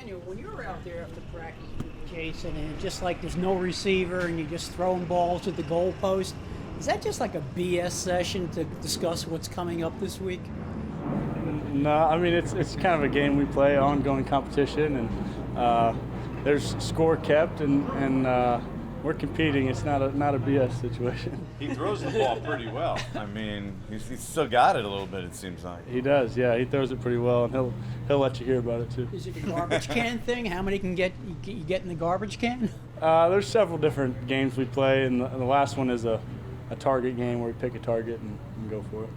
Daniel, when you're out there after practice with Jason and just like there's no receiver and you're just throwing balls at the goalpost, is that just like a BS session to discuss what's coming up this week? No, I mean it's kind of a game we play, ongoing competition, and there's score kept, and we're competing. It's not a BS situation. He throws the ball pretty well. I mean, he's still got it a little bit, it seems like. He does, yeah. He throws it pretty well, and he'll let you hear about it too. Is it a garbage can thing? How many you get in the garbage can? There's several different games we play, and the last one is a target game where we pick a target and go for it.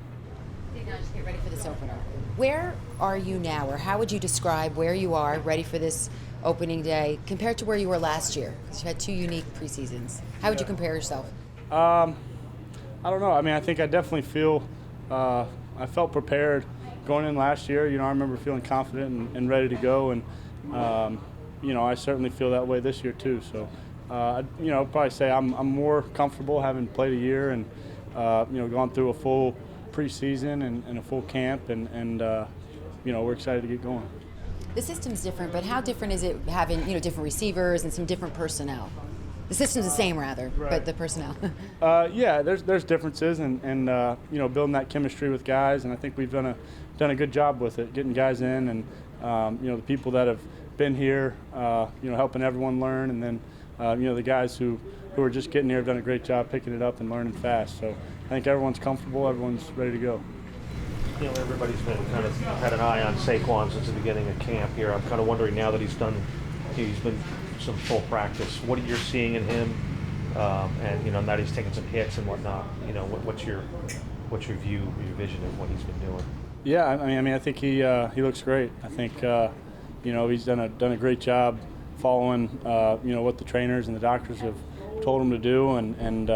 Now just get ready for this opener. Where are you now, or how would you describe where you are ready for this opening day compared to where you were last year? Because you had two unique preseasons. How would you compare yourself? I don't know. I mean, I think I definitely feel I felt prepared going in last year. You know, I remember feeling confident and ready to go, and you know, I certainly feel that way this year too. So, you know, I'd probably say I'm more comfortable having played a year and you know, gone through a full preseason and a full camp, and you know, we're excited to get going. The system's different, but how different is it having, you know, different receivers and some different personnel? The system's the same, rather, right. But the personnel. Yeah, there's differences, and you know, building that chemistry with guys, and I think we've done a good job with it, getting guys in, and you know, the people that have been here, you know, helping everyone learn, and then you know, the guys who are just getting here have done a great job picking it up and learning fast. So I think everyone's comfortable, everyone's ready to go. You know, everybody's been kind of had an eye on Saquon since the beginning of camp here. I'm kind of wondering now that he's been some full practice, what you're seeing in him, and you know, now that he's taking some hits and whatnot. You know, what's your view, your vision of what he's been doing? Yeah, I mean, I think he looks great. I think you know, he's done a great job following you know, what the trainers and the doctors have told him to do, and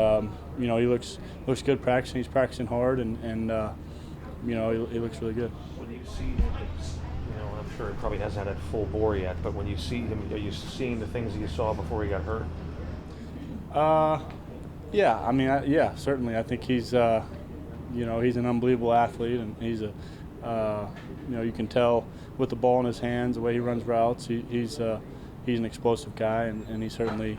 you know, he looks good practicing. He's practicing hard, and you know, he looks really good. When you see him, you know, I'm sure he probably hasn't had a full bore yet, but when you see him, are you seeing the things that you saw before he got hurt? Yeah, I mean, yeah, certainly. I think he's you know, he's an unbelievable athlete, and he's a you know, you can tell with the ball in his hands, the way he runs routes, he's an explosive guy, and he certainly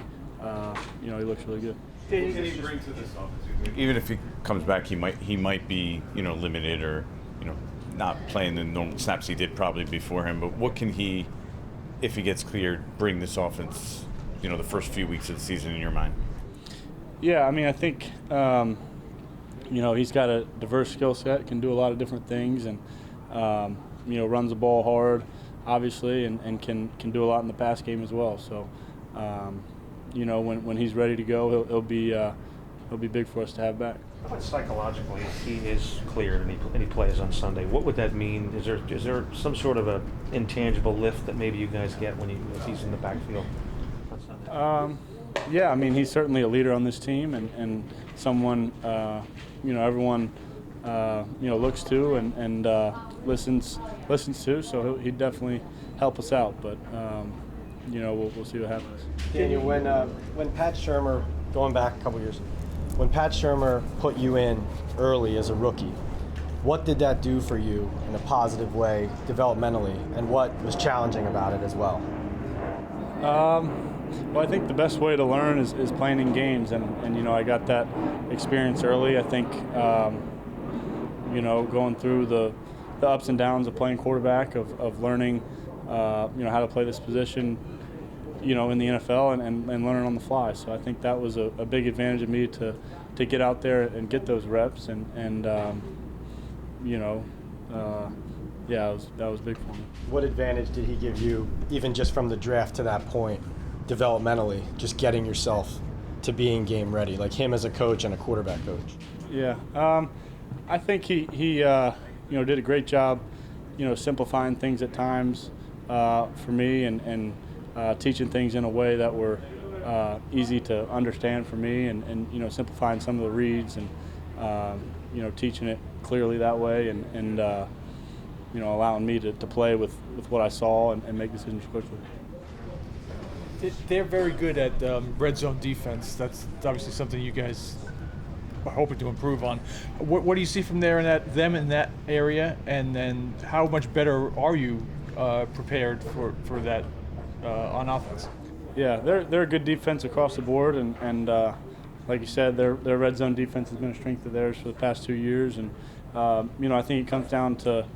you know, he looks really good. What can he bring to this offense? Even if he comes back, he might be, you know, limited, or, you know, not playing the normal snaps he did probably before him. But what can he, if he gets cleared, bring this offense, you know, the first few weeks of the season in your mind? Yeah, I mean, I think you know, he's got a diverse skill set, can do a lot of different things, and you know, runs the ball hard, obviously, and can do a lot in the pass game as well. So you know, when he's ready to go, he'll be big for us to have back. How about psychologically, if he is cleared and he plays on Sunday, what would that mean? Is there some sort of a intangible lift that maybe you guys get if he's in the backfield on Sunday? Yeah, I mean, he's certainly a leader on this team, and someone you know, everyone you know, looks to and listens to. So he'd definitely help us out, but you know, we'll see what happens. Daniel, when Pat Shurmur, going back a couple years, when Pat Shurmur put you in early as a rookie, what did that do for you in a positive way developmentally, and what was challenging about it as well? Well, I think the best way to learn is playing in games, and you know, I got that experience early. I think you know, going through the ups and downs of playing quarterback, of learning you know, how to play this position, you know, in the NFL, and learning on the fly. So I think that was a big advantage of me to get out there and get those reps, and you know, yeah, that was big for me. What advantage did he give you, even just from the draft to that point, developmentally, just getting yourself to being game ready, like him as a coach and a quarterback coach? Yeah, I think he you know, did a great job, you know, simplifying things at times for me, and teaching things in a way that were easy to understand for me, and you know, simplifying some of the reads, and you know, teaching it clearly that way, and you know, allowing me to play with what I saw and make decisions quickly. They're very good at red zone defense. That's obviously something you guys are hoping to improve on. What do you see from there them in that area, and then how much better are you prepared for that on offense. Yeah, they're a good defense across the board, and like you said, their red zone defense has been a strength of theirs for the past 2 years, and I think it comes down to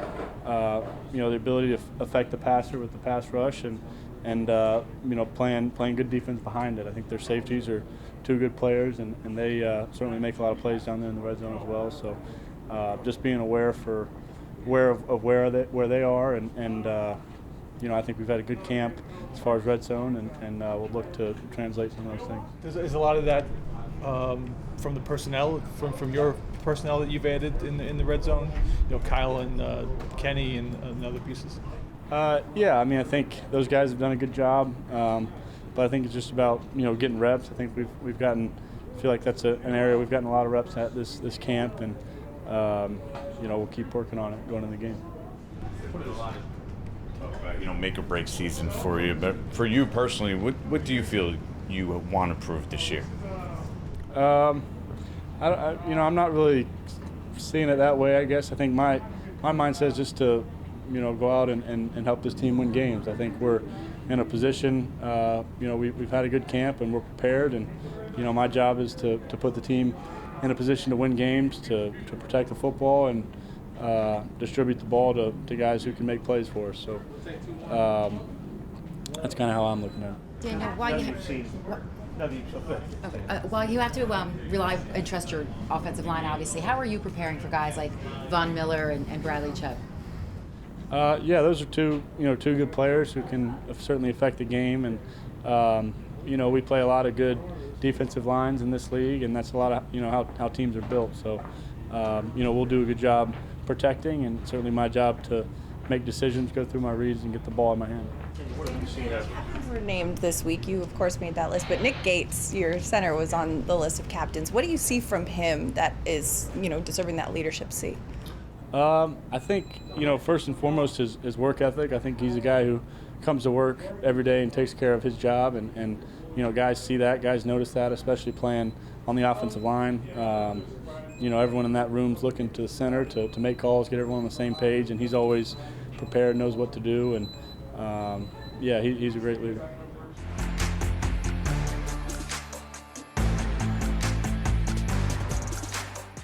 the ability to affect the passer with the pass rush, and playing good defense behind it. I think their safeties are two good players, and they certainly make a lot of plays down there in the red zone as well. So just being aware of where they are, and I think we've had a good camp as far as red zone, and we'll look to translate some of those things. Is a lot of that from the personnel, from your personnel that you've added in the red zone? Kyle and Kenny and other pieces. Yeah, I mean, I think those guys have done a good job, but I think it's just about getting reps. I think we've gotten. I feel like that's an area we've gotten a lot of reps at this camp, and we'll keep working on it going into the game. Talk about make or break season for you, but for you personally, what do you feel you want to prove this year? I'm not really seeing it that way. I guess I think my mindset is just to go out and help this team win games. I think we're in a position. We've had a good camp and we're prepared, and my job is to put the team in a position to win games, to protect the football, and distribute the ball to guys who can make plays for us. So that's kind of how I'm looking at it. Daniel, while you have to rely and trust your offensive line, obviously, how are you preparing for guys like Von Miller and Bradley Chubb? Yeah, those are two good players who can certainly affect the game, and we play a lot of good defensive lines in this league, and that's a lot of how teams are built. So we'll do a good job protecting, and certainly my job to make decisions, go through my reads, and get the ball in my hand. What have you seen out Were named this week. You, of course, made that list, but Nick Gates, your center, was on the list of captains. What do you see from him that is, deserving that leadership seat? I think, first and foremost, his work ethic. I think he's a guy who comes to work every day and takes care of his job, and guys see that, guys notice that, especially playing on the offensive line. Everyone in that room's looking to the center to make calls, get everyone on the same page, and he's always prepared, knows what to do, and he's a great leader.